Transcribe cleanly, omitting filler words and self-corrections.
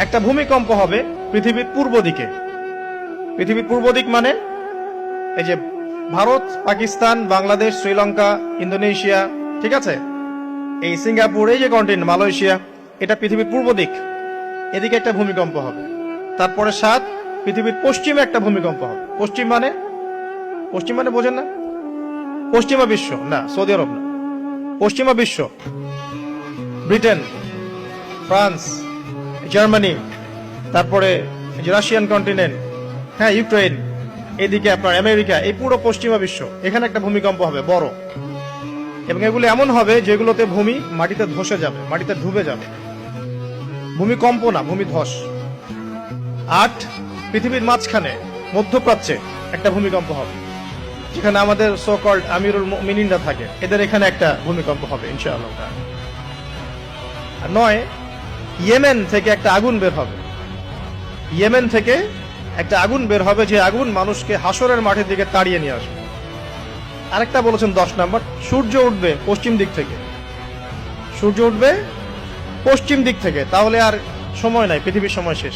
একটা ভূমিকম্প হবে পৃথিবীর পূর্ব দিকে। পৃথিবীর পূর্ব দিক মানে এই যে ভারত, পাকিস্তান, বাংলাদেশ, শ্রীলঙ্কা, ইন্দোনেশিয়া, ঠিক আছে, এই সিঙ্গাপুর, এই যে কন্টিনেন্ট মালয়েশিয়া, এটা পৃথিবীর পূর্ব দিক। এদিকে একটা ভূমিকম্প হবে। তারপরে 7 পৃথিবীর পশ্চিমে একটা ভূমিকম্প হবে। পশ্চিম মানে বোঝেন না? পশ্চিমা বিশ্ব না, সৌদি আরব না, পশ্চিমা বিশ্ব, ব্রিটেন, ফ্রান্স, জার্মানি, তারপরে রাশিয়ান কন্টিনেন্ট, হ্যাঁ, ইউক্রেন, এদিকে আপনার আমেরিকা, এই পুরো পশ্চিমা বিশ্ব, এখানে একটা ভূমিকম্প হবে বড়। এবং এগুলো এমন হবে যেগুলোতে ভূমি মাটিতে ধসে যাবে, মাটিতে ডুবে যাবে। ভূমিকম্প না, ভূমিধস। 8 পৃথিবীর মাঝখানে মধ্যপ্রাচ্যে একটা ভূমিকম্প হবে, যেখানে আমাদের সো কল্ড আমিরুল মুমিনিনরা থাকে, এদের এখানে একটা ভূমিকম্প হবে ইনশাআল্লাহ। আর 9 ইয়েমেন থেকে একটা আগুন বের হবে। ইয়েমেন থেকে একটা আগুন বের হবে, যে আগুন মানুষকে হাসরের মাঠের দিকে তাড়িয়ে নিয়ে আসবে। আরেকটা বলেছেন 10 নম্বর, সূর্য উঠবে পশ্চিম দিক থেকে। সূর্য উঠবে পশ্চিম দিক থেকে, তাহলে আর সময় নাই, পৃথিবীর সময় শেষ।